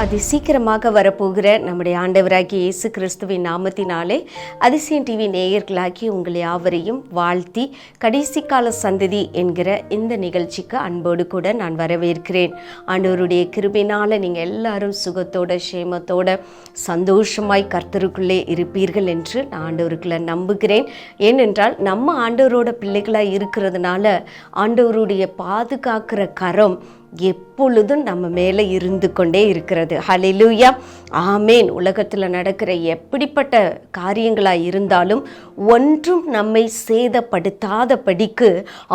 அதி சீக்கிரமாக வரப்போகிற நம்முடைய ஆண்டவராகிய இயேசு கிறிஸ்துவின் நாமத்தினாலே அதிசயம் டிவி நேயர்களாகி உங்களை யாவரையும் வாழ்த்தி கடைசி கால சந்ததி என்கிற இந்த நிகழ்ச்சிக்கு அன்போடு கூட நான் வரவேற்கிறேன். ஆண்டவருடைய கிருபையினால் நீங்கள் எல்லாரும் சுகத்தோட சேமத்தோட சந்தோஷமாய் கர்த்தருக்குள்ளே இருப்பீர்கள் என்று நான் ஆண்டவருக்குள்ள நம்புகிறேன். ஏனென்றால் நம்ம ஆண்டவரோட பிள்ளைகளாக இருக்கிறதுனால ஆண்டவருடைய பாதுகாக்கிற கரம் எப்பொழுதும் நம்ம மேலே இருந்து கொண்டே இருக்கிறது. ஹல்லேலூயா, ஆமேன். உலகத்தில் நடக்கிற எப்படிப்பட்ட காரியங்களாக இருந்தாலும் ஒன்றும் நம்மை சேதப்படுத்தாதபடிக்கு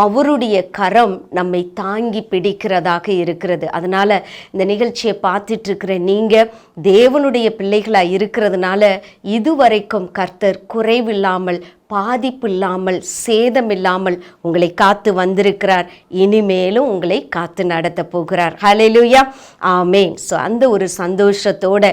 அவருடைய கரம் நம்மை தாங்கி பிடிக்கிறதாக இருக்கிறது. அதனால் இந்த நிகழ்ச்சியை பார்த்துட்டு இருக்கிற நீங்கள் தேவனுடைய பிள்ளைகளாக இருக்கிறதுனால இதுவரைக்கும் கர்த்தர் குறைவில்லாமல் பாதிப்பு இல்லாமல் சேதம் இல்லாமல் உங்களை காத்து வந்திருக்கிறார். இனிமேலும் உங்களை காத்து நடத்த போகிறார். ஹல்லேலூயா, ஆமேன். ஸோ அந்த ஒரு சந்தோஷத்தோட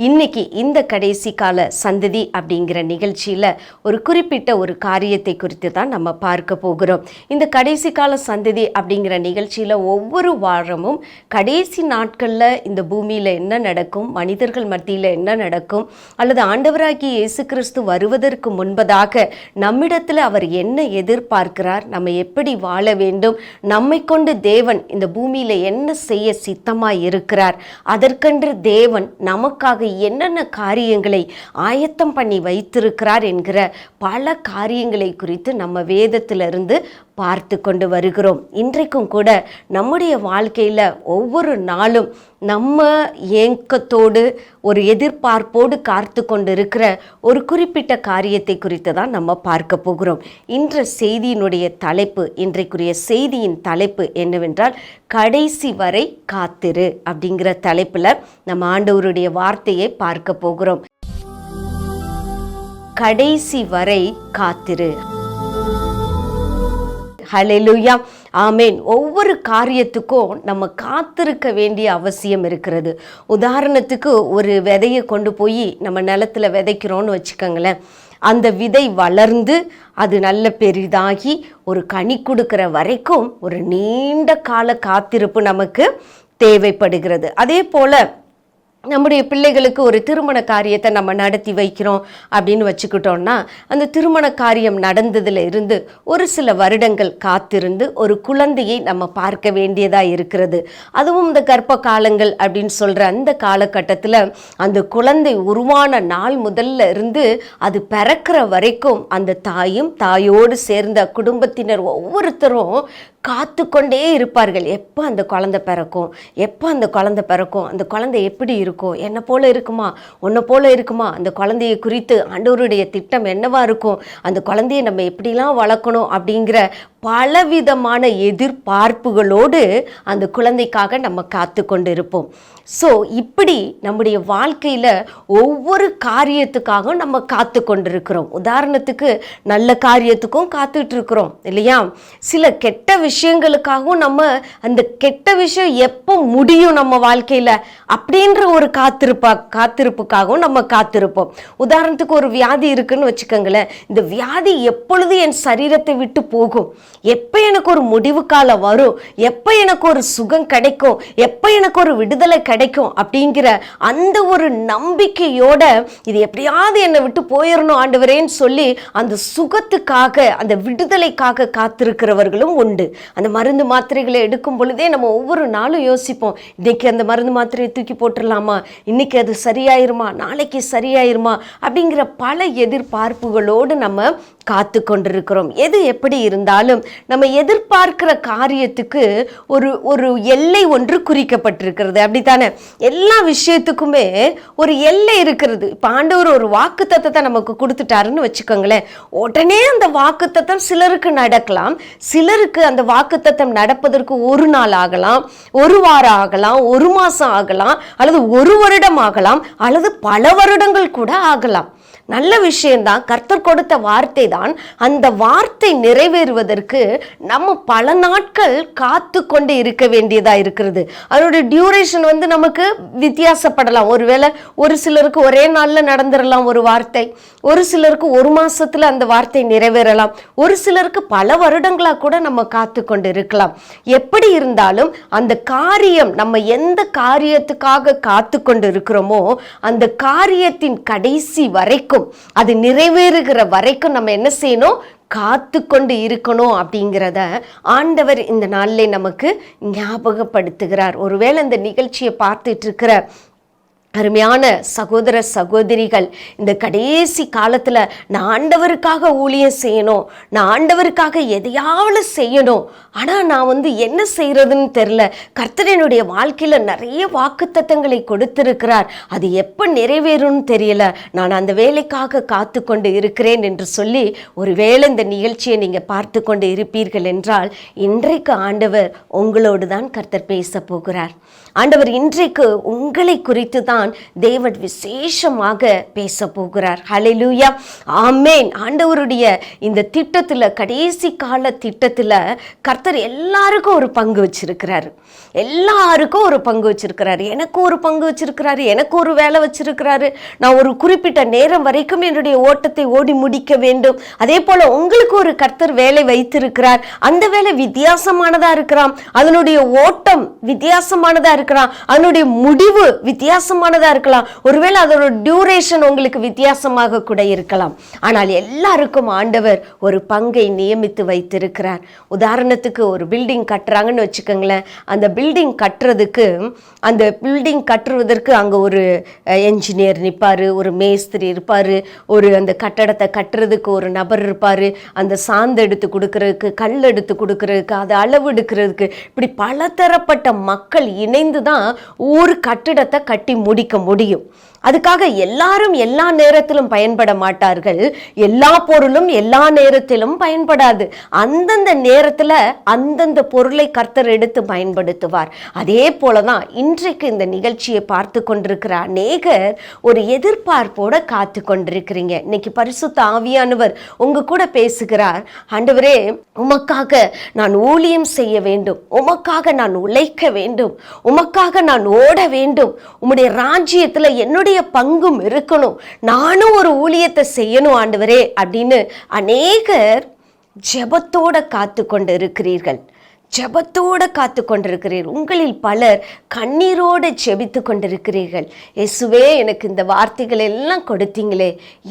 இன்னைக்கு இந்த கடைசி கால சந்ததி அப்படிங்கிற நிகழ்ச்சியில் ஒரு குறிப்பிட்ட ஒரு காரியத்தை குறித்து தான் நம்ம பார்க்க போகிறோம். இந்த கடைசி கால சந்ததி அப்படிங்கிற நிகழ்ச்சியில் ஒவ்வொரு வாரமும் கடைசி நாட்களில் இந்த பூமியில் என்ன நடக்கும், மனிதர்கள் மத்தியில் என்ன நடக்கும், அல்லது ஆண்டவராகிய இயேசு கிறிஸ்து வருவதற்கு முன்பதாக நம்மிடத்தில் அவர் என்ன எதிர்பார்க்கிறார், நம்ம எப்படி வாழ வேண்டும், நம்மை கொண்டு தேவன் இந்த பூமியில் என்ன செய்ய சித்தமாய் இருக்கிறார், அதற்கென்று தேவன் நமக்காக என்னென்ன காரியங்களை ஆயத்தம் பண்ணி வைத்திருக்கிறார் என்கிற பல காரியங்களை குறித்து நம்ம வேதத்திலிருந்து பார்த்து கொண்டு வருகிறோம். இன்றைக்கும் கூட நம்முடைய வாழ்க்கையில் ஒவ்வொரு நாளும் நம்ம ஏக்கத்தோடு ஒரு எதிர்பார்ப்போடு காத்து கொண்டு இருக்கிற ஒரு குறிப்பிட்ட காரியத்தை குறித்து தான் நம்ம பார்க்க போகிறோம். இன்ற செய்தியினுடைய தலைப்பு, இன்றைக்குரிய செய்தியின் தலைப்பு என்னவென்றால் கடைசி வரை காத்திரு அப்படிங்கிற தலைப்பில் நம்ம ஆண்டவருடைய வார்த்தையை பார்க்க போகிறோம். கடைசி வரை காத்திரு. ஹல்லேலூயா, ஆமேன். ஒவ்வொரு காரியத்துக்கும் நம்ம காத்திருக்க வேண்டிய அவசியம் இருக்கிறது. உதாரணத்துக்கு ஒரு விதையை கொண்டு போய் நம்ம நிலத்தில் விதைக்கிறோன்னு வச்சுக்கோங்களேன். அந்த விதை வளர்ந்து அது நல்ல பெரிதாகி ஒரு கனி கொடுக்கிற வரைக்கும் ஒரு நீண்ட கால காத்திருப்பு நமக்கு தேவைப்படுகிறது. அதே போல் நம்முடைய பிள்ளைகளுக்கு ஒரு திருமண காரியத்தை நம்ம நடத்தி வைக்கிறோம் அப்படின்னு வச்சுக்கிட்டோம்னா அந்த திருமண காரியம் நடந்ததுல இருந்து ஒரு சில வருடங்கள் காத்திருந்து ஒரு குழந்தையை நம்ம பார்க்க வேண்டியதாக இருக்கிறது. அதுவும் இந்த கர்ப்ப காலங்கள் அப்படின்னு சொல்கிற அந்த காலகட்டத்தில் அந்த குழந்தை உருவான நாள் முதல்ல இருந்து அது பிறக்கிற வரைக்கும் அந்த தாயும் தாயோடு சேர்ந்த குடும்பத்தினர் ஒவ்வொருத்தரும் காத்து கொண்டே இருப்பார்கள். எப்போ அந்த குழந்தை பிறக்கும், எப்போ அந்த குழந்தை பிறக்கும், அந்த குழந்தை எப்படி இருக்கும், என்னை போல இருக்குமா, உன்னை போல இருக்குமா, அந்த குழந்தையை குறித்து ஆண்டவருடைய திட்டம் என்னவா இருக்கும், அந்த குழந்தையை நம்ம எப்படிலாம் வளர்க்கணும் அப்படிங்கிற பலவிதமான எதிர்பார்ப்புகளோடு அந்த குழந்தைக்காக நம்ம காத்து கொண்டு இருப்போம். ஸோ இப்படி நம்முடைய வாழ்க்கையில் ஒவ்வொரு காரியத்துக்காகவும் நம்ம காத்து கொண்டு இருக்கிறோம். உதாரணத்துக்கு நல்ல காரியத்துக்கும் காத்துட்டு இருக்கிறோம் இல்லையா? சில கெட்ட விஷயங்களுக்காகவும் நம்ம அந்த கெட்ட விஷயம் எப்போ முடியும் நம்ம வாழ்க்கையில் அப்படின்ற ஒரு காத்திருப்புக்காகவும் நம்ம காத்திருப்போம். உதாரணத்துக்கு ஒரு வியாதி இருக்குன்னு வச்சுக்கோங்களேன். இந்த வியாதி எப்பொழுது என் சரீரத்தை விட்டு போகும், எப்போ எனக்கு ஒரு முடிவு காலம் வரும், எப்போ எனக்கு ஒரு சுகம் கிடைக்கும், எப்போ எனக்கு ஒரு விடுதலை கிடைக்கும் அப்படிங்கிற அந்த ஒரு நம்பிக்கையோட இது எப்படியாவது என்னை விட்டு போயிடணும் ஆண்டவரேன்னு சொல்லி அந்த சுகத்துக்காக அந்த விடுதலைக்காக காத்திருக்கிறவர்களும் உண்டு. அந்த மருந்து மாத்திரைகளை எடுக்கும் பொழுதே நம்ம ஒவ்வொரு நாளும் யோசிப்போம், இன்னைக்கு அந்த மருந்து மாத்திரையை தூக்கி போட்டுடலாமா, இன்னைக்கு அது சரியாயிருமா, நாளைக்கு சரியாயிருமா அப்படிங்கிற பல எதிர்பார்ப்புகளோடு நம்ம காத்து கொண்டிருக்கிறோம். எது எப்படி இருந்தாலும் நம்ம எதிர்பார்க்கிற காரியத்துக்கு ஒரு எல்லை ஒன்று குறிக்கப்பட்டிருக்கிறது. அப்படித்தானே? எல்லா விஷயத்துக்குமே ஒரு எல்லை இருக்கிறது. இப்போ ஆண்டவர் ஒரு வாக்குத்தத்தத்தை நமக்கு கொடுத்துட்டாருன்னு வச்சுக்கோங்களேன். உடனே அந்த வாக்குத்தத்தம் சிலருக்கு நடக்கலாம், சிலருக்கு அந்த வாக்குத்தத்தம் நடப்பதற்கு ஒரு நாள் ஆகலாம், ஒரு வாரம் ஆகலாம், ஒரு மாதம் ஆகலாம், அல்லது ஒரு வருடம் ஆகலாம், அல்லது பல வருடங்கள் கூட ஆகலாம். நல்ல விஷயம்தான், கர்த்தர் கொடுத்த வார்த்தை தான். அந்த வார்த்தை நிறைவேறுவதற்கு நம்ம பல நாட்கள் காத்து கொண்டு இருக்க வேண்டியதா இருக்கிறது. அதனுடைய டியூரேஷன் நமக்கு வித்தியாசப்படலாம். ஒருவேளை ஒரு சிலருக்கு ஒரே நாள்ல நடந்துடலாம் ஒரு வார்த்தை, ஒரு சிலருக்கு ஒரு மாசத்துல அந்த வார்த்தை நிறைவேறலாம், ஒரு சிலருக்கு பல வருடங்களா கூட நம்ம காத்து கொண்டு இருக்கலாம். எப்படி இருந்தாலும் அந்த காரியம், நம்ம எந்த காரியத்துக்காக காத்து கொண்டு இருக்கிறோமோ அந்த காரியத்தின் கடைசி வரைக்கும், அது நிறைவேறுகிற வரைக்கும் நம்ம என்ன செய்யணும்? காத்து கொண்டு இருக்கணும் அப்படிங்கிறத ஆண்டவர் இந்த நாளிலே நமக்கு ஞாபகப்படுத்துகிறார். ஒருவேளை இந்த நிகழ்ச்சியை பார்த்துட்டு இருக்கிற அருமையான சகோதர சகோதரிகள், இந்த கடைசி காலத்தில் நான் ஆண்டவருக்காக ஊழியம் செய்யணும், நான் ஆண்டவருக்காக எதையாவது செய்யணும், ஆனால் நான் என்ன செய்கிறதுன்னு தெரில, கர்த்தர் என்னுடைய வாழ்க்கையில் நிறைய வாக்குத்தத்தங்களை கொடுத்திருக்கிறார், அது எப்போ நிறைவேறும்னு தெரியல, நான் அந்த வேலைக்காக காத்து கொண்டு இருக்கிறேன் என்று சொல்லி ஒருவேளை இந்த நிகழ்ச்சியை நீங்கள் பார்த்து கொண்டு இருப்பீர்கள் என்றால், இன்றைக்கு ஆண்டவர் உங்களோடு தான் கர்த்தர் பேச போகிறார். ஆண்டவர் இன்றைக்கு உங்களை குறித்து தான் தேவன் விசேஷமாக பேச போகிறார். ஹல்லேலூயா, ஆமென். ஆண்டவருடைய இந்த திட்டத்தில், கடைசி கால திட்டத்தில் கர்த்தர் எல்லாருக்கும் ஒரு பங்கு வச்சிருக்கிறாரு. எல்லாருக்கும் ஒரு பங்கு வச்சிருக்கிறாரு. எனக்கு ஒரு பங்கு வச்சிருக்கிறாரு, எனக்கு ஒரு வேலை வச்சிருக்கிறாரு. நான் ஒரு குறிப்பிட்ட நேரம் வரைக்கும் என்னுடைய ஓட்டத்தை ஓடி முடிக்க வேண்டும். அதே போல உங்களுக்கு ஒரு கர்த்தர் வேலை வைத்திருக்கிறார். அந்த வேலை வித்தியாசமானதா இருக்கலாம், அதனுடைய ஓட்டம் வித்தியாசமானதா இருக்கலாம், அதனுடைய முடிவு வித்தியாசமானதா இருக்கலாம், ஒருவேளை அதோட டியூரேஷன் உங்களுக்கு வித்தியாசமாக கூட இருக்கலாம். ஆனால் எல்லாருக்கும் ஆண்டவர் ஒரு பங்கை நியமித்து வைத்திருக்கிறார். உதாரணத்துக்கு ஒரு பில்டிங் கட்டுறாங்கன்னு வச்சுக்கோங்களேன். அந்த பில்டிங் கட்டுறதுக்கு, அந்த பில்டிங் கட்டுவதற்கு அங்கே ஒரு என்ஜினியர் நிற்பார், ஒரு மேஸ்திரி இருப்பார், ஒரு அந்த கட்டடத்தை கட்டுறதுக்கு ஒரு நபர் இருப்பார், அந்த சாந்து எடுத்து கொடுக்கறதுக்கு, கல் எடுத்து கொடுக்கறதுக்கு, அதை அளவு எடுக்கிறதுக்கு, இப்படி பலதரப்பட்ட மக்கள் இணைந்து தான் ஒரு கட்டிடத்தை கட்டி முடிக்க முடியும். அதுக்காக எல்லாரும் எல்லா நேரத்திலும் பயன்பட மாட்டார்கள், எல்லா பொருளும் எல்லா நேரத்திலும் பயன்படாது. அந்தந்த நேரத்தில் அந்தந்த பொருளை கர்த்தர் எடுத்து பயன்படுத்துவார். அதே போலதான் இன்றைக்கு இந்த நிகழ்ச்சியை பார்த்து கொண்டிருக்கிற அநேகர் ஒரு எதிர்பார்ப்போட காத்து கொண்டிருக்கிறீங்க. இன்னைக்கு பரிசுத்த ஆவியானவர் உங்க கூட பேசுகிறார். ஆண்டவரே, உமக்காக நான் ஊழியம் செய்ய வேண்டும், உமக்காக நான் உழைக்க வேண்டும், உமக்காக நான் ஓட வேண்டும், உம்முடைய ராஜ்யத்தில் என்னுடைய பங்கும் இருக்கணும், நானும் ஒரு ஊழியத்தை செய்யணும் ஆண்டவரே அப்படின்னு அநேகர் ஜெபத்தோட காத்து கொண்டு இருக்கிறீர்கள். ஜெபத்தோடு காத்து கொண்டிருக்கிறீர்கள். உங்களில் பலர் கண்ணீரோடு ஜெபித்து கொண்டிருக்கிறீர்கள். இயேசுவே, எனக்கு இந்த வார்த்தைகள் எல்லாம் கொடுத்தீங்களே,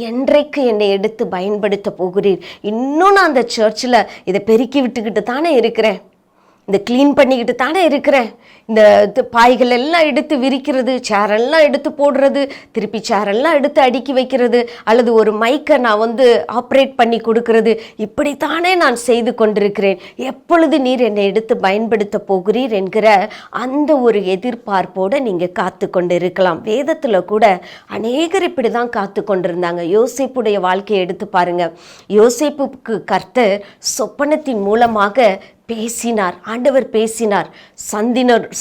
என்றைக்கு என்னை எடுத்து பயன்படுத்த போகிறீர்? இன்னும் நான் அந்த சர்ச்சில் இதை பெருக்கி விட்டுக்கிட்டு தானே இருக்கிறேன், இந்த க்ளீன் பண்ணிக்கிட்டு தானே இருக்கிறேன், இந்த பாய்கள் எல்லாம் எடுத்து விரிக்கிறது, சேரெல்லாம் எடுத்து போடுறது, திருப்பி சேரெல்லாம் எடுத்து அடுக்கி வைக்கிறது, அல்லது ஒரு மைக்கை நான் ஆப்ரேட் பண்ணி கொடுக்கறது, இப்படித்தானே நான் செய்து கொண்டிருக்கிறேன், எப்பொழுது நீர் என்னை எடுத்து பயன்படுத்த போகிறீர் என்கிற அந்த ஒரு எதிர்பார்ப்போடு நீங்கள் காத்து கொண்டு இருக்கலாம். வேதத்தில் கூட அநேகர் இப்படி தான் காத்து கொண்டிருந்தாங்க. யோசேப்புடைய வாழ்க்கையை எடுத்து பாருங்க. யோசேப்புக்கு கர்த்தர் சொப்பனத்தின் மூலமாக பேசினார். ஆண்டவர் பேசினார்.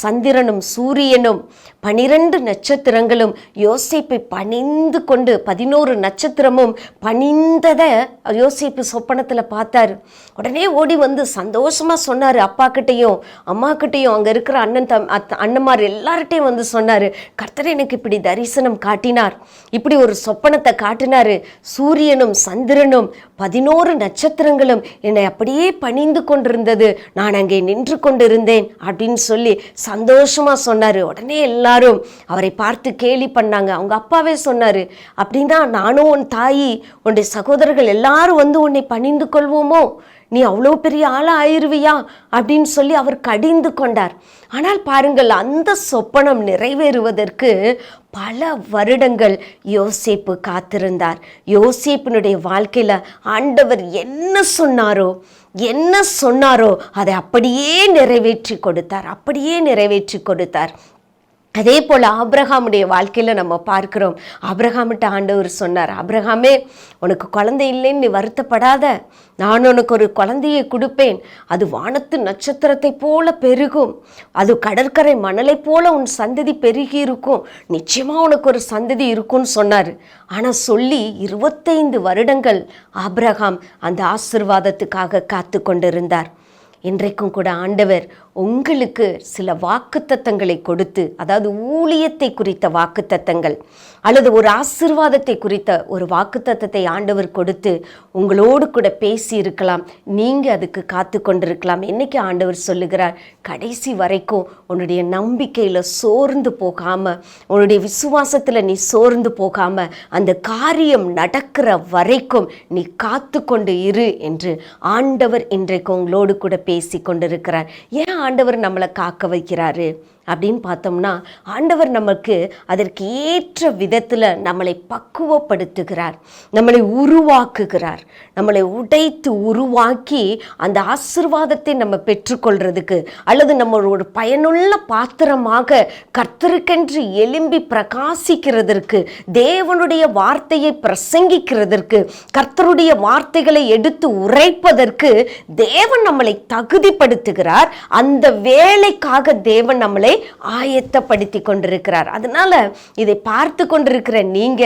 சந்திரனும் சூரியனும் 12 நட்சத்திரங்களும் யோசேப்பை பணிந்து கொண்டு, 11 நட்சத்திரமும் பணிந்ததை யோசேப்பு சொப்பனத்தில் பார்த்தாரு. உடனே ஓடி சந்தோஷமா சொன்னார். அப்பா கிட்டையும் அம்மா கிட்டையும், அங்கே இருக்கிற அண்ணன்மார் எல்லார்ட்டையும் சொன்னார், கர்த்தர் எனக்கு இப்படி தரிசனம் காட்டினார், இப்படி ஒரு சொப்பனத்தை காட்டினாரு, சூரியனும் சந்திரனும் 11 நட்சத்திரங்களும் என்னை அப்படியே பணிந்து கொண்டிருந்தது, நான் அங்கே நின்று கொண்டிருந்தேன் அப்படின்னு சொல்லி சந்தோஷமா சொன்னாரு. உடனே எல்லாரும் அவரை பார்த்து கேலி பண்ணாங்க. அவங்க அப்பாவே சொன்னாரு, அப்படின்னா நானும் உன் தாயி, உன்னுடைய சகோதரர்கள் எல்லாரும் உன்னை பணிந்து கொள்வோமோ, நீ அவ்வளோ பெரிய ஆளா ஆயிருவியா அப்படின்னு சொல்லி அவர் கடிந்து கொண்டார். ஆனால் பாருங்கள், அந்த சொப்பனம் நிறைவேறுவதற்கு பல வருடங்கள் யோசேப்பு காத்திருந்தார். யோசேப்பினுடைய வாழ்க்கையில ஆண்டவர் என்ன சொன்னாரோ அதை அப்படியே நிறைவேற்றி கொடுத்தார். அதே போல் ஆபிரகாமுடைய வாழ்க்கையில் நம்ம பார்க்கிறோம். ஆபிரகாமிட்ட ஆண்டவர் சொன்னார், ஆபிரகாமே, உனக்கு குழந்தை இல்லைன்னு நீ வருத்தப்படாத, நான் உனக்கு ஒரு குழந்தையை கொடுப்பேன், அது வானத்து நட்சத்திரத்தை போல பெருகும், அது கடற்கரை மணலை போல உன் சந்ததி பெருகி இருக்கும், நிச்சயமாக உனக்கு ஒரு சந்ததி இருக்கும்னு சொன்னார். ஆனால் சொல்லி 25 வருடங்கள் ஆபிரகாம் அந்த ஆசீர்வாதத்துக்காக காத்து கொண்டிருந்தார். இன்றைக்கும் கூட ஆண்டவர் உங்களுக்கு சில வாக்குத்தத்தங்களை கொடுத்து, அதாவது ஊழியத்தை குறித்த வாக்குத்தத்தங்கள் அல்லது ஒரு ஆசீர்வாதத்தை குறித்த ஒரு வாக்குத்தத்தத்தை ஆண்டவர் கொடுத்து உங்களோடு கூட பேசி இருக்கலாம். நீங்கள் அதுக்கு காத்து கொண்டிருக்கலாம். இன்னைக்கு ஆண்டவர் சொல்லுகிறார், கடைசி வரைக்கும் உன்னுடைய நம்பிக்கையில் சோர்ந்து போகாமல், உன்னுடைய விசுவாசத்தில் நீ சோர்ந்து போகாமல், அந்த காரியம் நடக்கிற வரைக்கும் நீ காத்து கொண்டு இரு என்று ஆண்டவர் இன்றைக்கு உங்களோடு கூட பேசி கொண்டிருக்கிறார். ஏன் ஆண்டவர் நம்மளை காக்க வைக்கிறாரு அப்படின்னு பார்த்தோம்னா, ஆண்டவர் நமக்கு அதற்கு ஏற்ற விதத்தில் நம்மளை பக்குவப்படுத்துகிறார், நம்மளை உருவாக்குகிறார். நம்மளை உடைத்து உருவாக்கி அந்த ஆசீர்வாதத்தை நம்ம பெற்றுக்கொள்றதுக்கு, அல்லது நம்ம ஒரு பயனுள்ள பாத்திரமாக கர்த்தருக்கென்று எழும்பி பிரகாசிக்கிறதற்கு, தேவனுடைய வார்த்தையை பிரசங்கிக்கிறதற்கு, கர்த்தருடைய வார்த்தைகளை எடுத்து உரைப்பதற்கு தேவன் நம்மளை தகுதிப்படுத்துகிறார். அந்த வேலைக்காக தேவன் நம்மளை ஆயத்தப்படுத்தி கொண்டிருக்கிறார். அதனால இதை பார்த்து கொண்டிருக்கிற நீங்க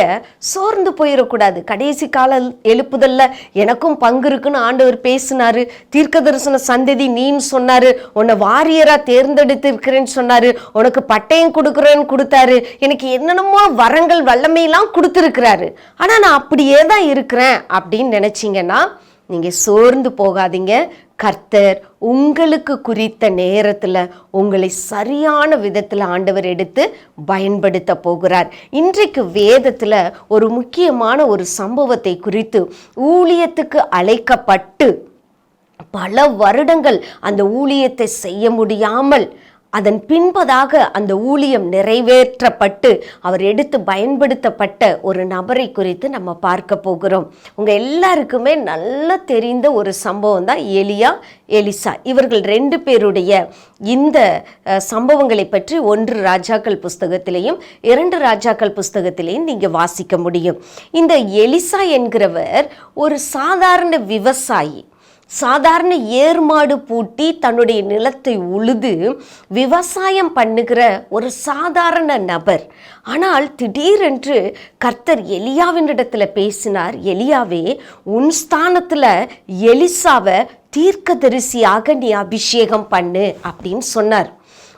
சோர்ந்து போயிடக்கூடாது. கடைசி கால எழுப்புதல்ல எனக்கும் பங்கு இருக்குன்னு ஆண்டவர் பேசினாரு. தீர்க்க தரிசன சந்ததி நீன்னு சொன்னாரு, உன்னை வாரியரா தேர்ந்தெடுத்து இருக்கிறேன்னு சொன்னாரு, உனக்கு பட்டயம் கொடுக்குறேன்னு கொடுத்தாரு, எனக்கு என்னென்னமோ வரங்கள் வல்லமையெல்லாம் கொடுத்துருக்கிறாரு. ஆனா நான் அப்படியே தான் இருக்கிறேன் அப்படின்னு நினைச்சீங்கன்னா நீங்க சோர்ந்து போகாதீங்க. கர்த்தர் உங்களுக்கு குறித்த நேரத்தில் உங்களை சரியான விதத்தில் ஆண்டவர் எடுத்து பயன்படுத்த போகிறார். இன்றைக்கு வேதத்தில் ஒரு முக்கியமான ஒரு சம்பவத்தை குறித்து, ஊழியத்துக்கு அழைக்கப்பட்டு பல வருடங்கள் அந்த ஊழியத்தை செய்ய முடியாமல், அதன் பின்பதாக அந்த ஊழியம் நிறைவேற்றப்பட்டு அவர் எடுத்து பயன்படுத்தப்பட்ட ஒரு நபரை குறித்து நம்ம பார்க்க போகிறோம். உங்கள் எல்லாருக்குமே நல்லா தெரிந்த ஒரு சம்பவம் தான் எலியா, எலிசா. இவர்கள் 2 பேருடைய இந்த சம்பவங்களை பற்றி 1 ராஜாக்கள் புஸ்தகத்திலையும் 2 ராஜாக்கள் புஸ்தகத்திலையும் நீங்கள் வாசிக்க முடியும். இந்த எலிசா என்கிறவர் ஒரு சாதாரண விவசாயி. சாதாரண ஏர்மாடு பூட்டி தன்னுடைய நிலத்தை உழுது விவசாயம் பண்ணுகிற ஒரு சாதாரண நபர். ஆனால் திடீரென்று கர்த்தர் எலியாவினிடத்தில் பேசினார், எலியாவே, உன் ஸ்தானத்தில் எலிசாவை தீர்க்கதரிசியாக நீ அபிஷேகம் பண்ணு அப்படின்னு சொன்னார்.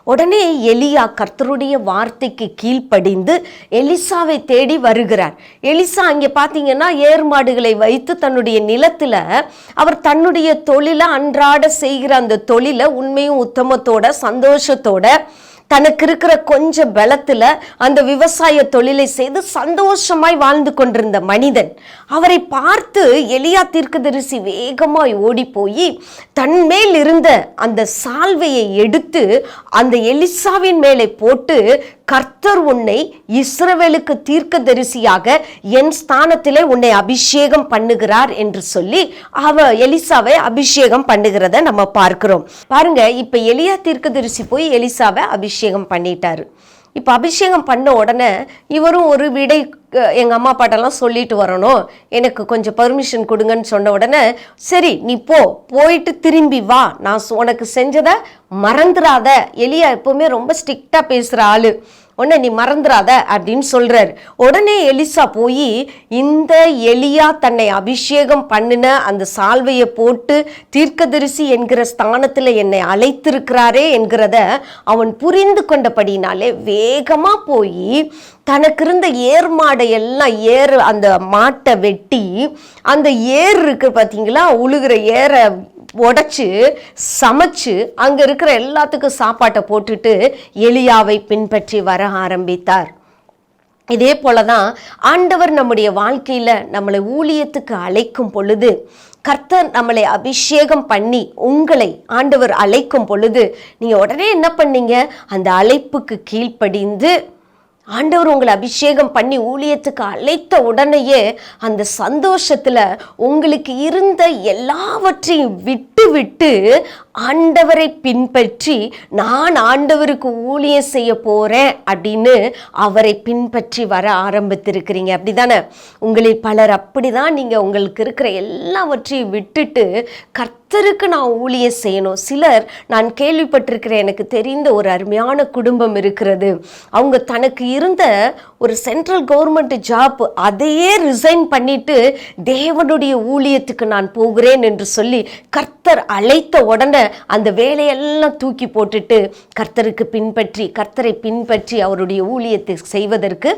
உடனே எலியா கர்த்தருடைய வார்த்தைக்கு கீழ்ப்படிந்து எலிசாவை தேடி வருகிறார். எலிசா அங்கே பார்த்தீங்கன்னா ஏர்மாடுகளை வைத்து தன்னுடைய நிலத்தில் அவர் தன்னுடைய தொழிலை, அன்றாட செய்கிற அந்த தொழிலை உண்மையும் உத்தமத்தோட சந்தோஷத்தோட, தனக்கு இருக்கிற கொஞ்சம் பலத்தில் அந்த விவசாய தொழிலை செய்து சந்தோஷமாய் வாழ்ந்து கொண்டிருந்த மனிதன். அவரை பார்த்து எலியா தீர்க்கதரிசி வேகமாய் ஓடி போய் தன்மேல் இருந்த அந்த சால்வையை எடுத்து அந்த எலிசாவின் மேலே போட்டு, கர்த்தர் உன்னை இஸ்ரவேலுக்கு தீர்க்கதரிசியாக என் ஸ்தானத்திலே உன்னை அபிஷேகம் பண்ணுகிறார் என்று சொல்லி எலிசாவை அபிஷேகம் பண்ணுகிறத நம்ம பார்க்கிறோம். பாருங்க, இப்ப எலியா தீர்க்கதரிசி போய் எலிசாவை அபிஷேகம் பண்ணிட்டாரு. இப்போ அபிஷேகம் பண்ண உடனே இவரும் ஒரு விடை, எங்கள் அம்மா அப்பாட்டெல்லாம் சொல்லிட்டு வரணும், எனக்கு கொஞ்சம் பர்மிஷன் கொடுங்கன்னு சொன்ன உடனே, சரி நீ போயிட்டு திரும்பி வா, நான் உனக்கு செஞ்சதை மறந்துடாத. எலியா எப்பவுமே ரொம்ப ஸ்ட்ரிக்டாக பேசுகிற ஆளு, உடனே நீ மறந்துடாத அப்படின்னு சொல்றாரு. உடனே எலிசா போய் இந்த எலியா தன்னை அபிஷேகம் பண்ணின அந்த சால்வையை போட்டு தீர்க்கதரிசி என்கிற ஸ்தானத்தில் என்னை அழைத்திருக்கிறாரே என்கிறத அவன் புரிந்து கொண்டபடினாலே வேகமா போய் தனக்கு இருந்த ஏர்மாடை எல்லாம் அந்த மாட்டை வெட்டி, அந்த ஏர் இருக்கு பார்த்தீங்களா, உழுகிற ஏரை உடைச்சு சமைச்சு அங்க இருக்கிற எல்லாத்துக்கும் சாப்பாட்டை போட்டுட்டு எலியாவை பின்பற்றி வர ஆரம்பித்தார். இதே போலதான் ஆண்டவர் நம்முடைய வாழ்க்கையில நம்மளை ஊழியத்துக்கு அழைக்கும் பொழுது, கர்த்தர் நம்மளை அபிஷேகம் பண்ணி உங்களை ஆண்டவர் அழைக்கும் பொழுது நீங்க உடனே என்ன பண்ணீங்க, அந்த அழைப்புக்கு கீழ்ப்படிந்து ஆண்டவர் உங்களை அபிஷேகம் பண்ணி ஊழியத்துக்கு அழைத்த உடனேயே அந்த சந்தோஷத்துல உங்களுக்கு இருந்த எல்லாவற்றையும் விட்டு ஆண்டவரை பின்பற்றி நான் ஆண்டவருக்கு ஊழியம் செய்ய போறேன் அப்படின்னு அவரை பின்பற்றி வர ஆரம்பித்திருக்கிறீங்க. அப்படிதானே? உங்களில் பலர் அப்படிதான். நீங்க உங்களுக்கு இருக்கிற எல்லாவற்றையும் விட்டுட்டு கர்த்தருக்கு நான் ஊழியம் செய்யணும். சிலர், நான் கேள்விப்பட்டிருக்கிறேன், எனக்கு தெரிந்த ஒரு அருமையான குடும்பம் இருக்கிறது. அவங்க தனக்கு இருந்த ஒரு சென்ட்ரல் கவர்மெண்ட் ஜாப் அதையே ரிசைன் பண்ணிட்டு தேவனுடைய ஊழியத்துக்கு நான் போகிறேன் என்று சொல்லி கர்த்தர் அழைத்த உடனே அந்த வேலையெல்லாம் தூக்கி போட்டுட்டு கர்த்தரை பின்பற்றி அவருடைய ஊழியத்தை செய்வதற்கு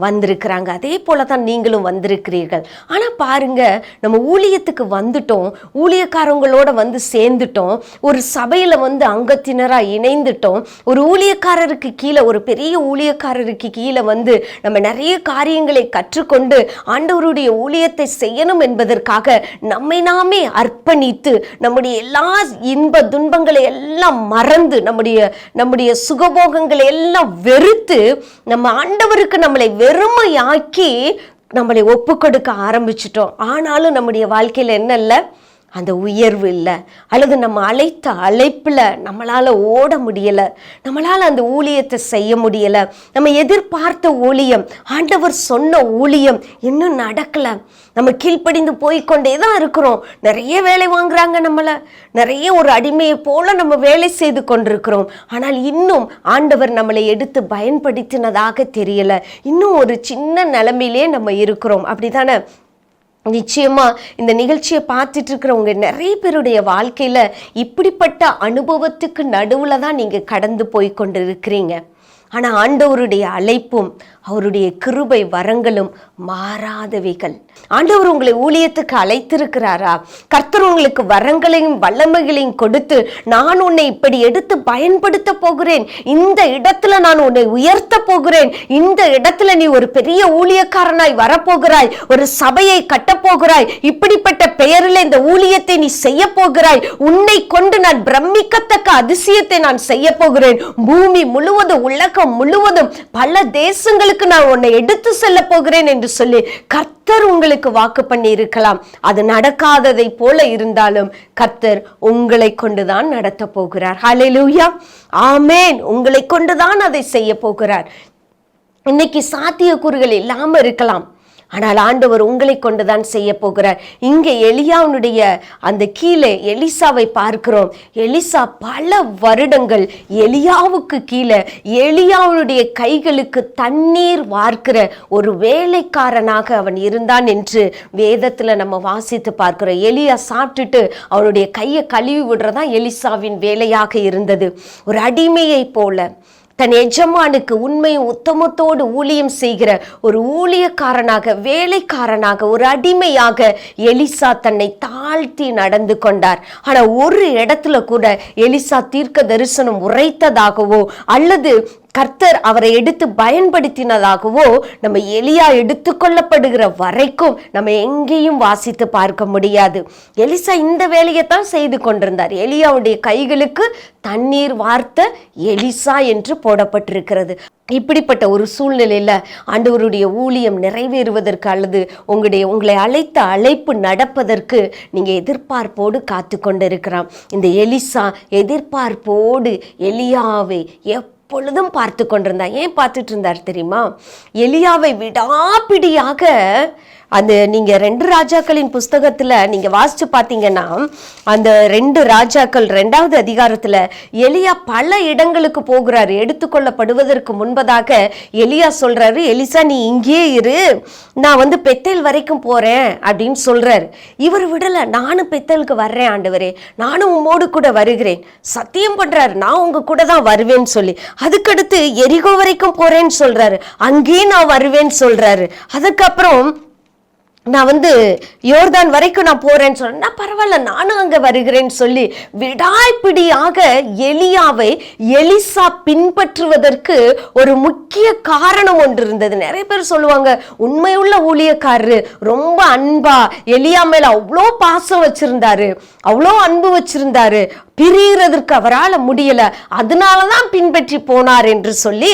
வந்திருக்கிறாங்க. அதே போல தான் நீங்களும் வந்திருக்கிறீர்கள். ஆனா பாருங்க, நம்ம ஊழியத்துக்கு வந்துட்டோம், ஊழியக்காரங்களோட வந்து சேர்ந்துட்டோம், ஒரு சபையில வந்து அங்கத்தினரா இணைந்துட்டோம், ஒரு ஊழியக்காரருக்கு கீழே, ஒரு பெரிய ஊழியக்காரருக்கு கீழே வந்து நம்ம நிறைய காரியங்களை கற்றுக்கொண்டு ஆண்டவருடைய ஊழியத்தை செய்யணும் என்பதற்காக நம்மை நாமே அர்ப்பணித்து நம்முடைய எல்லா இன்ப துன்பங்களை எல்லாம் மறந்து நம்முடைய சுகபோகங்களை எல்லாம் வெறுத்து நம்ம ஆண்டவருக்கு நம்மளை வெறுமையாக்கி நம்மளை ஒப்பு கொடுக்க ஆரம்பிச்சிட்டோம். ஆனாலும் நம்முடைய வாழ்க்கையில் என்ன இல்லை? அந்த உயர்வு இல்லை, அல்லது நம்ம அழைத்த அழைப்பில் நம்மளால் ஓட முடியலை, நம்மளால் அந்த ஊழியத்தை செய்ய முடியலை. நம்ம எதிர்பார்த்த ஊழியம், ஆண்டவர் சொன்ன ஊழியம் இன்னும் நடக்கலை. நம்ம கீழ்ப்படிந்து போய்கொண்டே தான் இருக்கிறோம். நிறைய வேலை வாங்குறாங்க, நம்மளை நிறைய ஒரு அடிமையை போல நம்ம வேலை செய்து கொண்டிருக்கிறோம். ஆனால் இன்னும் ஆண்டவர் நம்மளை எடுத்து பயன்படுத்தினதாக தெரியலை. இன்னும் ஒரு சின்ன நிலைமையிலே நம்ம இருக்கிறோம். அப்படிதானே? நிச்சயமா இந்த நிகழ்ச்சியை பார்த்துட்டு இருக்கிறவங்க நிறைய பேருடைய வாழ்க்கையில இப்படிப்பட்ட அனுபவத்துக்கு நடுவுல தான் நீங்க கடந்து போய் கொண்டு இருக்கிறீங்க. ஆனா ஆண்டவருடைய அழைப்பும் அவருடைய கிருபை வரங்களும் மாறாதவைகள். ஆண்டவர் உங்களை ஊழியத்துக்கு அழைத்திருக்கிறாரா? கர்த்தர் உங்களுக்கு வரங்களையும் வல்லமைகளையும் கொடுத்து, நான் உன்னை இப்படி எடுத்து பயன்படுத்த போகிறேன், இந்த இடத்துல நான் உன்னை உயர்த்த போகிறேன், இந்த இடத்துல நீ ஒரு பெரிய ஊழியக்காரனாய் வரப்போகிறாய், ஒரு சபையை கட்டப்போகிறாய், இப்படிப்பட்ட பெயரில் இந்த ஊழியத்தை நீ செய்ய போகிறாய், உன்னை கொண்டு நான் பிரமிக்கத்தக்க அதிசயத்தை நான் செய்ய போகிறேன், பூமி முழுவதும் உலகம் முழுவதும் பல தேசங்களுக்கு நான் உன்னை எடுத்து செல்ல போகிறேன் என்று சொல்லி கர்த்தர் உங்களுக்கு வாக்கு பண்ணி இருக்கலாம். அது நடக்காததை போல இருந்தாலும் கர்த்தர் உங்களை கொண்டுதான் நடத்த போகிறார். ஹல்லேலூயா, ஆமென். உங்களை கொண்டுதான் அதை செய்ய போகிறார். இன்னைக்கு சாத்தியக்கூறுகள் இல்லாம இருக்கலாம், ஆனால் ஆண்டவர் உங்களை கொண்டுதான் செய்ய போகிறார். இங்கே எலியாவுடைய அந்த கீழே எலிசாவை பார்க்கிறோம். எலிசா பல வருடங்கள் எலியாவுக்கு கீழே எலியாவுடைய கைகளுக்கு தண்ணீர் வார்க்கிற ஒரு வேலைக்காரனாக அவன் இருந்தான் என்று வேதத்துல நம்ம வாசித்து பார்க்கிறோம். எலியா சாப்பிட்டுட்டு அவனுடைய கையை கழுவி விடுறதான் எலிசாவின் வேலையாக இருந்தது. ஒரு அடிமையை போல தன் எஜமானுக்கு உண்மையும் உத்தமத்தோடு ஊழியம் செய்கிற ஒரு ஊழியக்காரனாக, வேலைக்காரனாக, ஒரு அடிமையாக எலிசா தன்னை தாழ்த்தி நடந்து கொண்டார். ஆனா ஒரு இடத்துல கூட எலிசா தீர்க்க தரிசனம் உரைத்ததாகவோ அல்லது கர்த்தர் அவரை எடுத்து பயன்படுத்தினதாகவோ நம்ம எலியா எடுத்துக்கொள்ளப்படுகிற வரைக்கும் நம்ம எங்கேயும் வாசித்து பார்க்க முடியாது. எலிசா இந்த வேலையைத்தான் செய்து கொண்டிருந்தார். எலியாவுடைய கைகளுக்கு தண்ணீர் வார்த்த எலிசா என்று போடப்பட்டிருக்கிறது. இப்படிப்பட்ட ஒரு சூழ்நிலையில ஆண்டவருடைய ஊழியம் நிறைவேறுவதற்கு அல்லது உங்களை அழைத்த அழைப்பு நடப்பதற்கு நீங்க எதிர்பார்ப்போடு காத்து கொண்டிருக்கிறான். இந்த எலிசா எதிர்பார்ப்போடு எலியாவை எப்பொழுதும் பார்த்து கொண்டிருந்தார். ஏன் பார்த்துட்டு இருந்தார் தெரியுமா? எலியாவை விடாப்பிடியாக அந்த நீங்க 2 ராஜாக்களின் புஸ்தகத்துல நீங்க வாசிச்சு பார்த்தீங்கன்னா, அந்த 2 ராஜாக்கள் 2வது அதிகாரத்துல எலியா பல இடங்களுக்கு போகிறாரு. எடுத்துக்கொள்ளப்படுவதற்கு முன்பதாக எலியா சொல்றாரு, எலிசா நீ இங்கே இரு, நான் பெத்தேல் வரைக்கும் போறேன் அப்படின்னு சொல்றாரு. இவர் விடல, நானும் பெத்தேலுக்கு வர்றேன் ஆண்டவரே, நானும் உம்மோடு கூட வருகிறேன், சத்தியம் பண்றாரு நான் உங்க கூட தான் வருவேன்னு சொல்லி. அதுக்கடுத்து எரிகோ வரைக்கும் போறேன்னு சொல்றாரு, அங்கேயும் நான் வருவேன்னு சொல்றாரு. அதுக்கப்புறம் நான் யோர்தான் வரைக்கும் நான் போறேன்னு சொன்னா, பரவாயில்ல நானும் அங்க வருகிறேன்னு சொல்லி விடாய்ப்பிடியாக எலியாவை எலிசா பின்பற்றுவதற்கு ஒரு முக்கிய காரணம் ஒன்று இருந்தது. நிறைய பேர் சொல்லுவாங்க, உண்மையுள்ள ஊழியக்காரரு ரொம்ப அன்பா எலியா மேல அவ்வளோ பாசம் வச்சிருந்தாரு, அவ்வளோ அன்பு வச்சிருந்தாரு, பிரிகிறதுக்கு அவரால் முடியல, அதனாலதான் பின்பற்றி போனார் என்று சொல்லி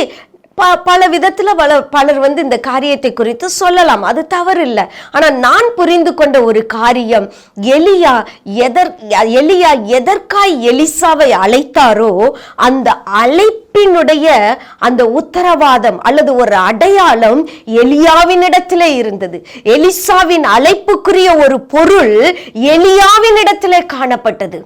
பல விதத்துல பலர் இந்த காரியத்தை குறித்து சொல்லலாம், அது தவறு இல்லை. ஆனா நான் புரிந்து கொண்ட ஒரு காரியம், எலியா எதற்காய் எலிசாவை அழைத்தாரோ அந்த அழைப்பினுடைய அந்த உத்தரவாதம் அல்லது ஒரு அடையாளம் எலியாவினிடத்திலே இருந்தது. எலிசாவின் அழைப்புக்குரிய ஒரு பொருள் எலியாவினிடத்திலே காணப்பட்டது.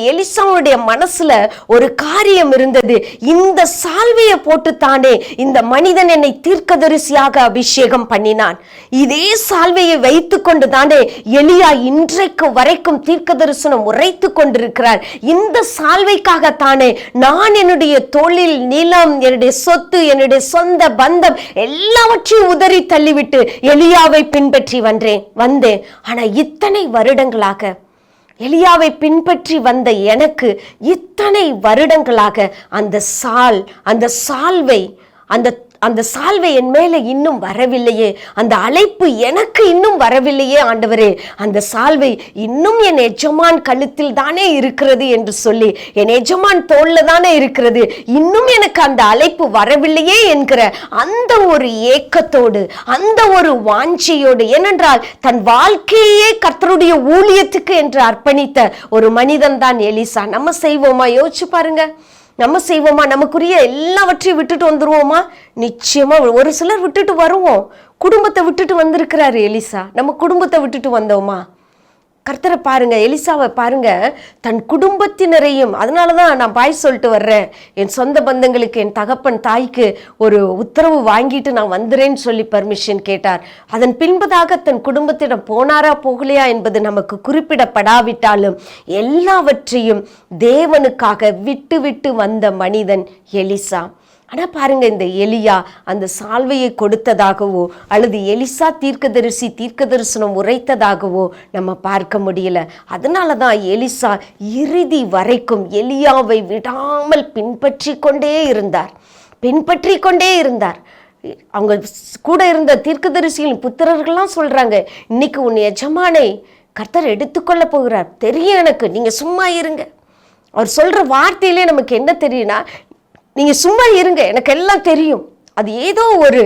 எலிசாவுடைய மனசுல ஒரு காரியம் இருந்தது. இந்த சால்வையை போட்டுத்தானே இந்த மனிதன் என்னை தீர்க்கதரிசியாக அபிஷேகம் பண்ணினான். இதே சால்வையை வைத்து கொண்டு தானே எலியா இன்றைக்கு வரைக்கும் தீர்க்க தரிசனம் உரைத்து கொண்டிருக்கிறார். இந்த சால்வைக்காகத்தானே நான் என்னுடைய தொழில், நிலம், என்னுடைய சொத்து, என்னுடைய சொந்த பந்தம் எல்லாவற்றையும் உதறி தள்ளிவிட்டு எலியாவை பின்பற்றி வந்தேன். ஆனா இத்தனை வருடங்களாக எலியாவை பின்பற்றி வந்த எனக்கு இத்தனை வருடங்களாக அந்த சால்வை என் மேல இன்னும் வரவில்லையே, அந்த அழைப்பு எனக்கு இன்னும் வரவில்லையே ஆண்டவரே, அந்த சால்வை இன்னும் என் எஜமான் கழுத்தில் தானே இருக்கிறது என்று சொல்லி, என் எஜமான் தோல்ல தானே இருக்கிறது, இன்னும் எனக்கு அந்த அழைப்பு வரவில்லையே என்கிற அந்த ஒரு ஏக்கத்தோடு, அந்த ஒரு வாஞ்சையோடு, ஏனென்றால் தன் வாழ்க்கையே கர்த்தருடைய ஊழியத்துக்கு என்று அர்ப்பணித்த ஒரு மனிதன் தான் எலிசா. நம்ம செய்வோமா? யோசிச்சு பாருங்க. நம்ம செய்வோமா? நமக்குரிய எல்லாவற்றையும் விட்டுட்டு வந்துருவோமா? நிச்சயமா ஒரு சிலர் விட்டுட்டு வருவோம். குடும்பத்தை விட்டுட்டு வந்திருக்கிறாரு எலிசா. நம்ம குடும்பத்தை விட்டுட்டு வந்தோமா? கர்த்தரை பாருங்க, எலிசாவை பாருங்க, தன் குடும்பத்தினரையும். அதனாலதான் நான் பாய் சொல்லிட்டு வர்றேன், என் சொந்த பந்தங்களுக்கு, என் தகப்பன் தாய்க்கு ஒரு உத்தரவு வாங்கிட்டு நான் வந்துறேன்னு சொல்லி பர்மிஷன் கேட்டார். அதன் பின்பதாக தன் குடும்பத்திடம் போனாரா போகலையா என்பது நமக்கு குறிப்பிடப்படாவிட்டாலும் எல்லாவற்றையும் தேவனுக்காக விட்டு விட்டு வந்த மனிதன் எலிசா. ஆனால் பாருங்க, இந்த எலியா அந்த சால்வையை கொடுத்ததாகவோ அல்லது எலிசா தீர்க்க தரிசனம் உரைத்ததாகவோ நம்ம பார்க்க முடியல. அதனால தான் எலிசா இறுதி வரைக்கும் எலியாவை விடாமல் பின்பற்றி கொண்டே இருந்தார். அவங்க கூட இருந்த தீர்க்கதரிசிகளின் புத்திரர்கள்லாம் சொல்றாங்க, இன்னைக்கு உன் எஜமானை கர்த்தர் எடுத்துக்கொள்ள போகிறார், தெரியும் எனக்கு, நீங்க சும்மா இருங்க. அவர் சொல்ற வார்த்தையிலே நமக்கு என்ன தெரியும்னா, நீங்க சும்மா இருங்க, எனக்கு எல்லாம் தெரியும். அது ஏதோ ஒரு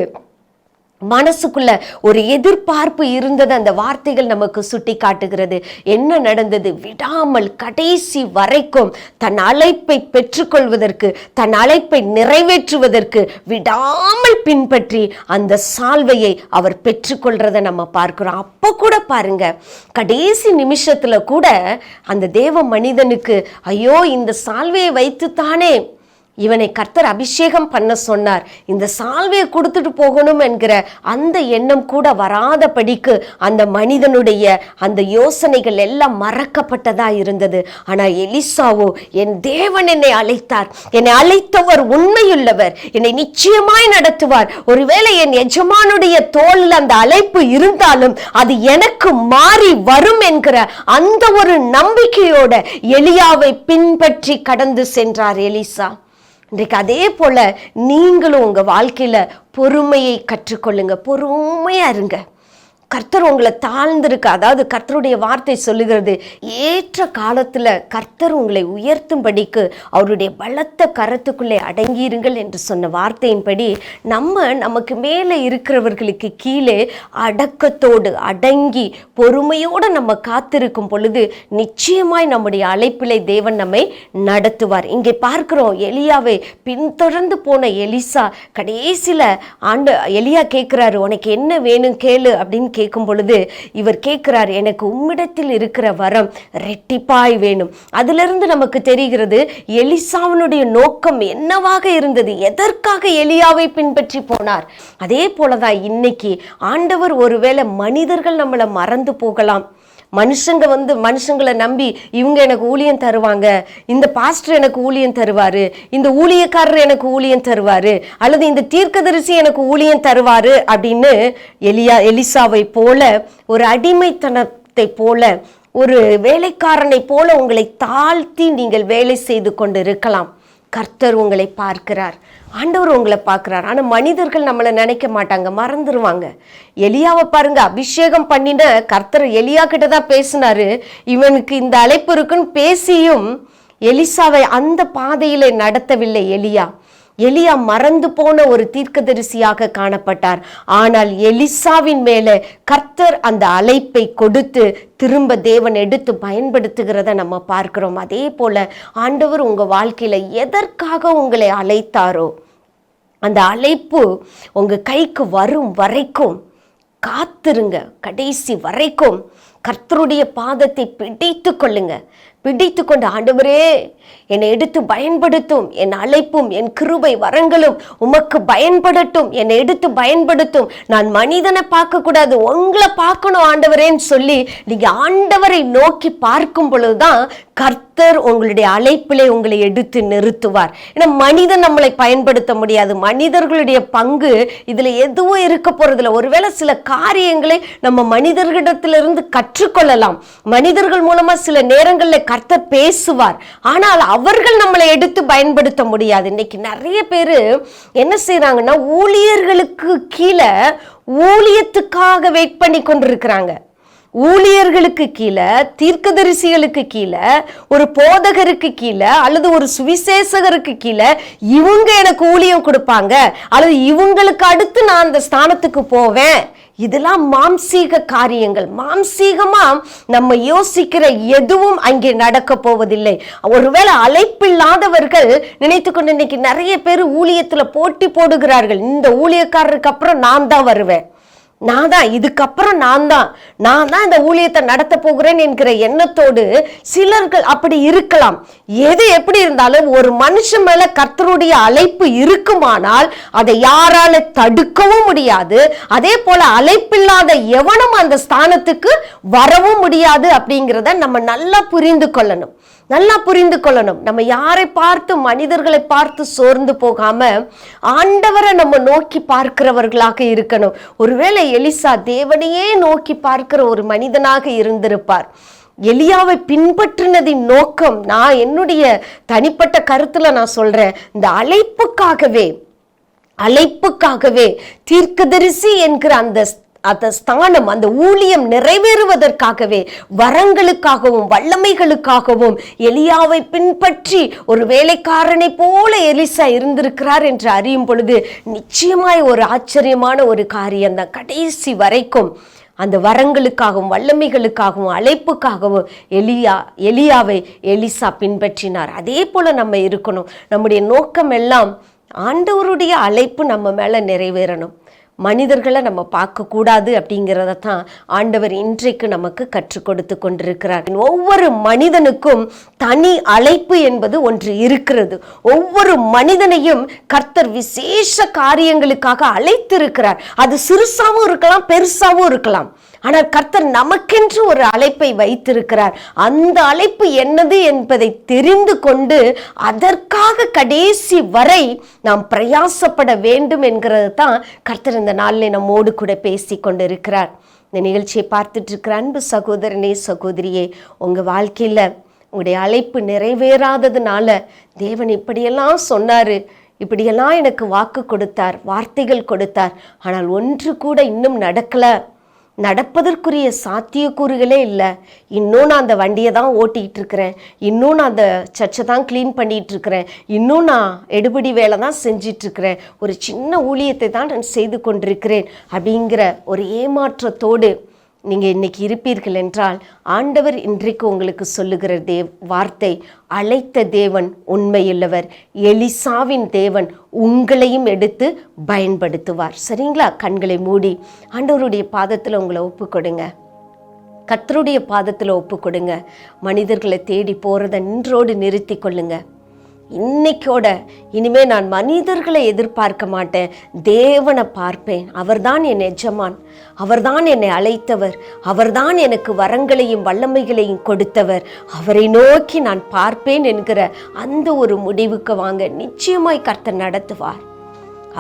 மனசுக்குள்ள ஒரு எதிர்பார்ப்பு இருந்தது. அந்த வார்த்தைகள் நமக்கு சுட்டி காட்டுகிறது. என்ன நடந்தது? விடாமல் கடைசி வரைக்கும் தன் அழைப்பை பெற்றுக்கொள்வதற்கு, தன் அழைப்பை நிறைவேற்றுவதற்கு விடாமல் பின்பற்றி அந்த சால்வையை அவர் பெற்றுக்கொள்றதை நம்ம பார்க்கிறோம். அப்போ கூட பாருங்க, கடைசி நிமிஷத்துல கூட அந்த தேவ மனிதனுக்கு, ஐயோ இந்த சால்வையை வைத்துத்தானே இவனை கர்த்தர் அபிஷேகம் பண்ண சொன்னார், இந்த சால்வையை கொடுத்துட்டு போகணும் என்கிற அந்த எண்ணம் கூட வராதபடிக்கு அந்த மனிதனுடைய அந்த யோசனைகள் எல்லாம் மறக்கப்பட்டதா இருந்தது. ஆனா எலிசாவோ, என் தேவன் என்னை அழைத்தார், என்னை அழைத்தவர் உண்மையுள்ளவர், என்னை நிச்சயமாய் நடத்துவார். ஒருவேளை என் எஜமானுடைய தோளில் அந்த அழைப்பு இருந்தாலும் அது எனக்கு மாறி வரும் என்கிற அந்த ஒரு நம்பிக்கையோட எலியாவை பின்பற்றி கடந்து சென்றார் எலிசா. இன்றைக்கு அதே போல நீங்களும் உங்க வாழ்க்கையில பொறுமையை கற்றுக்கொள்ளுங்க, பொறுமையா இருங்க. கர்த்தர் உங்களை தாழ்ந்திருக்க, அதாவது கர்த்தருடைய வார்த்தை சொல்லுகிறது, ஏற்ற காலத்துல கர்த்தர் உங்களை உயர்த்தும்படிக்கு அவருடைய பலத்த கரத்துக்குள்ளே அடங்கியிருங்கள் என்று சொன்ன வார்த்தையின்படி நமக்கு மேலே இருக்கிறவர்களுக்கு கீழே அடக்கத்தோடு அடங்கி பொறுமையோடு நம்ம காத்திருக்கும் பொழுது நிச்சயமாய் நம்முடைய அழைப்பிலே தேவன் நம்மை நடத்துவார். இங்கே பார்க்கிறோம், எலியாவை பின்தொடர்ந்து போன எலிசா கடைசியில எலியா கேட்கிறாரு, உனக்கு என்ன வேணும் கேளு அப்படின்னு கேட்கும் பொழுது இவர் கேட்கிறார், எனக்கு உம்மிடத்தில் இருக்கிற வரம் ரெட்டிப்பாய் வேணும். அதிலிருந்து நமக்கு தெரிகிறது எலிசாவினுடைய நோக்கம் என்னவாக இருந்தது, எதற்காக எலியாவை பின்பற்றி போனார். அதே போலதான் இன்னைக்கு ஆண்டவர், ஒருவேளை மனிதர்கள் நம்மளை மறந்து போகலாம், மனுஷங்களை நம்பி இவங்க எனக்கு ஊழியம் தருவாங்க, இந்த பாஸ்டர் எனக்கு ஊழியம் தருவாரு, இந்த ஊழியக்காரர் எனக்கு ஊழியம் தருவாரு, அல்லது இந்த தீர்க்கதரிசி எனக்கு ஊழியம் தருவாரு அப்படின்னு எலிசாவை போல, ஒரு அடிமைத்தனத்தை போல, ஒரு வேலைக்காரனை போல உங்களை தாழ்த்தி நீங்கள் வேலை செய்து கொண்டு இருக்கலாம். கர்த்தர் உங்களை பார்க்கிறார், ஆண்டவர் உங்களை பார்க்கிறார். ஆனால் மனிதர்கள் நம்மளை நினைக்க மாட்டாங்க, மறந்துடுவாங்க. எலியாவை பாருங்க, அபிஷேகம் பண்ணின கர்த்தர் எலியா கிட்ட தான் பேசினாரு, இவனுக்கு இந்த அழைப்பு இருக்குன்னு பேசியும் எலிசாவை அந்த பாதையிலே நடத்தவில்லை எலியா. எலியா மறந்து போன ஒரு தீர்க்கதரிசியாக காணப்பட்டார். ஆனால் எலிசாவின் மேல கர்த்தர் அந்த அழைப்பை கொடுத்து திரும்ப தேவன் எடுத்து பயன்படுத்துகிறத நம்ம பார்க்கிறோம். அதே போல ஆண்டவர் உங்க வாழ்க்கையில எதற்காக உங்களை அழைத்தாரோ அந்த அழைப்பு உங்க கைக்கு வரும் வரைக்கும் காத்திருங்க. கடைசி வரைக்கும் கர்த்தருடைய பாதத்தை பிடித்து கொள்ளுங்க. பிடித்து கொண்டு, ஆண்டவரே என்னை எடுத்து பயன்படுத்தும், என் அழைப்பும் என் கிருபை வரங்களும் உமக்கு பயன்படட்டும், என்னை எடுத்து பயன்படுத்தும். நான் மனிதனை பார்க்க கூடாது, உங்களை பார்க்கணும் ஆண்டவரேன்னு சொல்லி நீங்க ஆண்டவரை நோக்கி பார்க்கும் பொழுதுதான் கர்த்தர் உங்களுடைய அழைப்பிலே உங்களை எடுத்து நிறுத்துவார். ஏன்னா மனிதன் நம்மளை பயன்படுத்த முடியாது. மனிதர்களுடைய பங்கு இதுல எதுவும் இருக்க போறதில்லை. ஒருவேளை சில காரியங்களை நம்ம மனிதர்களிடத்திலிருந்து கற்றுக்கொள்ளலாம். மனிதர்கள் மூலமா சில நேரங்களில் கர்த்தர் பேசுவார். ஆனால் அவர்கள் நம்மளை எடுத்து பயன்படுத்த முடியாது. இன்னைக்கு நிறைய பேரு என்ன செய்யறாங்கன்னா, ஊழியர்களுக்கு கீழே ஊழியத்துக்காக வெயிட் பண்ணி கொண்டிருக்கிறாங்க. ஊழியர்களுக்கு கீழே, தீர்க்கதரிசிகளுக்கு கீழே, ஒரு போதகருக்கு கீழே அல்லது ஒரு சுவிசேஷகருக்கு கீழே இவங்க எனக்கு ஊழியம் கொடுப்பாங்க, அல்லது இவங்களுக்கு அடுத்து நான் அந்த ஸ்தானத்துக்கு போவேன். இதெல்லாம் மாம்சீக காரியங்கள். மாம்சீகமா நம்ம யோசிக்கிற எதுவும் அங்கே நடக்க போவதில்லை. ஒருவேளை அழைப்பில்லாதவர்கள் நினைத்துக்கொண்டு இன்னைக்கு நிறைய பேர் ஊழியத்துல போட்டி போடுகிறார்கள். இந்த ஊழியக்காரருக்கு அப்புறம் நான் தான் வருவேன், நான் தான் இதுக்கப்புறம் நான் தான் இந்த ஊழியத்தை நடத்த போகிறேன் என்கிற எண்ணத்தோடு சிலர்கள் அப்படி இருக்கலாம். எது எப்படி இருந்தாலும் ஒரு மனுஷன் மேல கர்த்தருடைய அழைப்பு இருக்குமானால் அதை யாரால தடுக்கவும் முடியாது. அதே போல அழைப்பில்லாத எவனும் அந்த ஸ்தானத்துக்கு வரவும் முடியாது. அப்படிங்கிறத நம்ம நல்லா புரிந்து கொள்ளணும். நம்ம யாரை பார்த்து, மனிதர்களை பார்த்து சோர்ந்து போகாம ஆண்டவரை நம்ம நோக்கி பார்க்கிறவர்களாக இருக்கணும். ஒருவேளை எலிசா தேவனையே நோக்கி பார்க்கிற ஒரு மனிதனாக இருந்திருப்பார். எலியாவை பின்பற்றினதின் நோக்கம், நான் என்னுடைய தனிப்பட்ட கருத்துல நான் சொல்றேன், இந்த அழைப்புக்காகவே தீர்க்கதரிசி என்கிற அந்த ஸ்தானம், அந்த ஊழியம் நிறைவேறுவதற்காகவே, வரங்களுக்காகவும் வல்லமைகளுக்காகவும் எலியாவை பின்பற்றி ஒரு வேலைக்காரனை போல எலிசா இருந்திருக்கிறார் என்று அறியும் பொழுது நிச்சயமாய் ஒரு ஆச்சரியமான ஒரு காரியம் தான். கடைசி வரைக்கும் அந்த வரங்களுக்காகவும் வல்லமைகளுக்காகவும் அழைப்புக்காகவும் எலியாவை எலிசா பின்பற்றினார். அதே போல நம்ம இருக்கணும். நம்முடைய நோக்கம் எல்லாம் ஆண்டவருடைய அழைப்பு நம்ம மேல நிறைவேறணும். மனிதர்களை நம்ம பார்க்கக்கூடாது அப்படிங்கிறத தான் ஆண்டவர் இன்றைக்கு நமக்கு கற்றுக் கொடுத்து கொண்டிருக்கிறார். ஒவ்வொரு மனிதனுக்கும் தனி அழைப்பு என்பது ஒன்று இருக்கிறது. ஒவ்வொரு மனிதனையும் கர்த்தர் விசேஷ காரியங்களுக்காக அழைத்திருக்கிறார். அது சிறுசாவும் இருக்கலாம், பெருசாவும் இருக்கலாம். ஆனால் கர்த்தர் நமக்கென்று ஒரு அழைப்பை வைத்திருக்கிறார். அந்த அழைப்பு என்னது என்பதை தெரிந்து கொண்டு அதற்காக கடைசி வரை நாம் பிரயாசப்பட வேண்டும் என்கிறது தான் கர்த்தர் இந்த நாளில் நம்மோடு கூட பேசி கொண்டிருக்கிறார். இந்த நிகழ்ச்சியை பார்த்துட்டு இருக்கிற அன்பு சகோதரனே, சகோதரியே, உங்கள் வாழ்க்கையில் உங்களுடைய அழைப்பு நிறைவேறாததுனால தேவன் இப்படியெல்லாம் சொன்னார், இப்படியெல்லாம் எனக்கு வாக்கு கொடுத்தார், வார்த்தைகள் கொடுத்தார், ஆனால் ஒன்று கூட இன்னும் நடப்பதற்குரிய சாத்தியக்கூறுகளே இல்லை. இன்னும் நான் அந்த வண்டியை தான் ஓட்டிகிட்டு இருக்கிறேன், இன்னும் நான் அந்த சர்ச்சை தான் க்ளீன் பண்ணிகிட்டு இருக்கிறேன், இன்னும் நான் எடுபடி வேலை தான் செஞ்சிட்ருக்கிறேன், ஒரு சின்ன ஊழியத்தை தான் நான் செய்து கொண்டிருக்கிறேன் அப்படிங்கிற ஒரு ஏமாற்றத்தோடு நீங்கள் இன்னைக்கு இருப்பீர்கள் என்றால் ஆண்டவர் இன்றைக்கு உங்களுக்கு சொல்லுகிற வார்த்தை, அழைத்த தேவன் உண்மையுள்ளவர். எலிசாவின் தேவன் உங்களையும் எடுத்து பயன்படுத்துவார். சரிங்களா? கண்களை மூடி ஆண்டவருடைய பாதத்தில் உங்களை ஒப்பு கொடுங்க. கர்த்தருடைய பாதத்தில் ஒப்பு கொடுங்க. மனிதர்களை தேடி போகிறத நின்றோடு நிறுத்தி கொள்ளுங்க. இன்னைக்கோட இனிமே நான் மனிதர்களை எதிர்பார்க்க மாட்டேன், தேவனை பார்ப்பேன். அவர்தான் என் எஜமான், அவர்தான் என்னை அழைத்தவர், அவர்தான் எனக்கு வரங்களையும் வல்லமைகளையும் கொடுத்தவர், அவரை நோக்கி நான் பார்ப்பேன் என்கிற அந்த ஒரு முடிவுக்கு வாங்க. நிச்சயமாய் கர்த்தர் நடத்துவார்.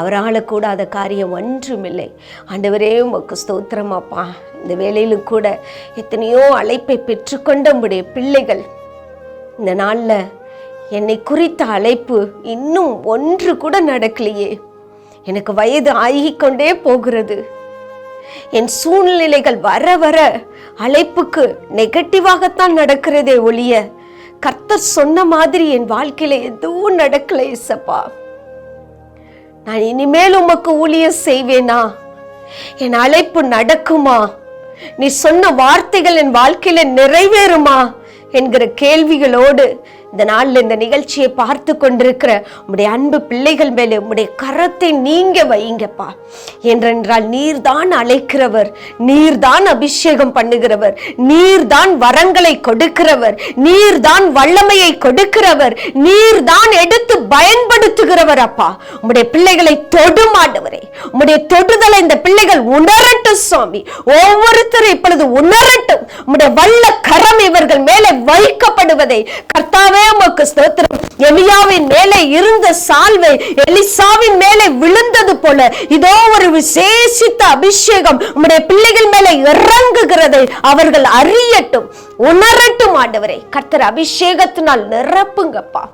அவரால் கூடாத காரியம் ஒன்றுமில்லை. ஆண்டவரே உமக்கு ஸ்தோத்திரமாப்பா. இந்த வேளையிலும் கூட எத்தனையோ அழைப்பை பெற்றுக்கொண்ட உம்முடைய பிள்ளைகள் இந்த நாளில் என்னை குறித்த அழைப்பு இன்னும் ஒன்று கூட நடக்கலையே, எனக்கு வயது ஆகிக்கொண்டே போகிறது, என் சூழ்நிலைகள் வர வர அழைப்புக்கு நெகட்டிவாகத்தான் நடக்கிறதே ஒழிய கர்த்தர் சொன்ன மாதிரி என் வாழ்க்கையில எதுவும் நடக்கல இயேசப்பா. நான் இனிமேல் உமக்கு ஊழியம் செய்வேனா? என் அழைப்பு நடக்குமா? நீ சொன்ன வார்த்தைகள் என் வாழ்க்கையில நிறைவேறுமா என்கிற கேள்விகளோடு இந்த நாளில் இந்த நிகழ்ச்சியை பார்த்து கொண்டிருக்கிற உம்முடைய அன்பு பிள்ளைகள் மேலே உம்முடைய கரத்தை நீங்க வைங்கப்பா. என்றென்றால் நீர்தான் அழைக்கிறவர், நீர்தான் அபிஷேகம் பண்ணுகிறவர், நீர்தான் வரங்களை கொடுக்கிறவர், நீர்தான் வல்லமையை கொடுக்கிறவர், நீர்தான் எடுத்து பயன்படுத்துகிறவர். அப்பா, உம்முடைய பிள்ளைகளை தொடும் ஆண்டவரே, உம்முடைய தொடுதலை இந்த பிள்ளைகள் உணரட்டும் சுவாமி. ஒவ்வொருத்தரும் இப்பொழுது உணரட்டும். உம்முடைய வல்ல கரம் இவர்கள் மேலே வைக்கப்படுவதை கர்த்தாவே உமக்கு ஸ்தோத்திரம். எலியாவின் மேலே இருந்த சால்வை எலிசாவின் மேலே விழுந்தது போல இதோ ஒரு விசேஷித்த அபிஷேகம் உம்முடைய பிள்ளைகள் மேலே இறங்குகிறதை அவர்கள் அறியட்டும், உணரட்டும் ஆண்டவரே. கர்த்தர் அபிஷேகத்தினால் நிரப்புங்கப்பா,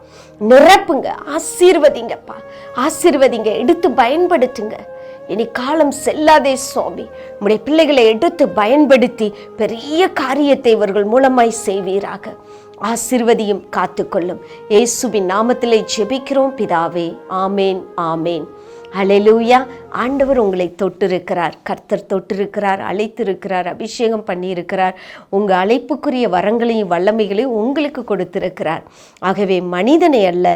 நிரப்புங்க, ஆசீர்வதிங்கப்பா, ஆசீர்வதிங்க, எடுத்து பயன்படுத்துங்க. இனி காலம் செல்லாதே சுவாமி. உம்முடைய பிள்ளைகளை எடுத்து பயன்படுத்தி பெரிய காரியத்தை இவர்கள் மூலமாய் செய்வீராக. ஆசீர்வதியும் காத்துக்கொள்ளும். இயேசுவின் நாமத்திலே ஜெபிக்கிறோம் பிதாவே. ஆமேன், ஆமேன். ஹல்லேலூயா. ஆண்டவர் உங்களை தொட்டிருக்கிறார், கர்த்தர் தொட்டிருக்கிறார், அழைத்திருக்கிறார், அபிஷேகம் பண்ணியிருக்கிறார். உங்கள் அழைப்புக்குரிய வரங்களையும் வல்லமைகளையும் உங்களுக்கு கொடுத்திருக்கிறார். ஆகவே மனிதனை அல்ல,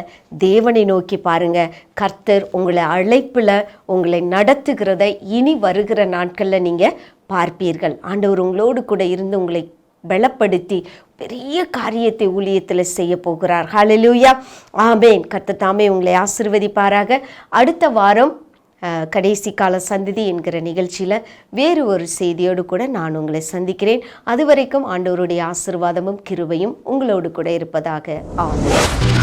தேவனை நோக்கி பாருங்க. கர்த்தர் உங்களை அழைப்பில் உங்களை நடத்துகிறத இனி வருகிற நாட்களில் நீங்கள் பார்ப்பீர்கள். ஆண்டவர் உங்களோடு கூட இருந்து உங்களை பலப்படுத்தி பெரிய காரியத்தை ஊழியத்தில் செய்ய போகிறார். ஹல்லேலூயா, ஆமேன். கர்த்தர் தாமே உங்களை ஆசீர்வதிப்பாராக. அடுத்த வாரம் கடைசி கால சந்ததி என்கிற நிகழ்ச்சியில் வேறு ஒரு செய்தியோடு கூட நான் உங்களை சந்திக்கிறேன். அதுவரைக்கும் ஆண்டவருடைய ஆசீர்வாதமும் கிருபையும் உங்களோடு கூட இருப்பதாக. ஆமென்.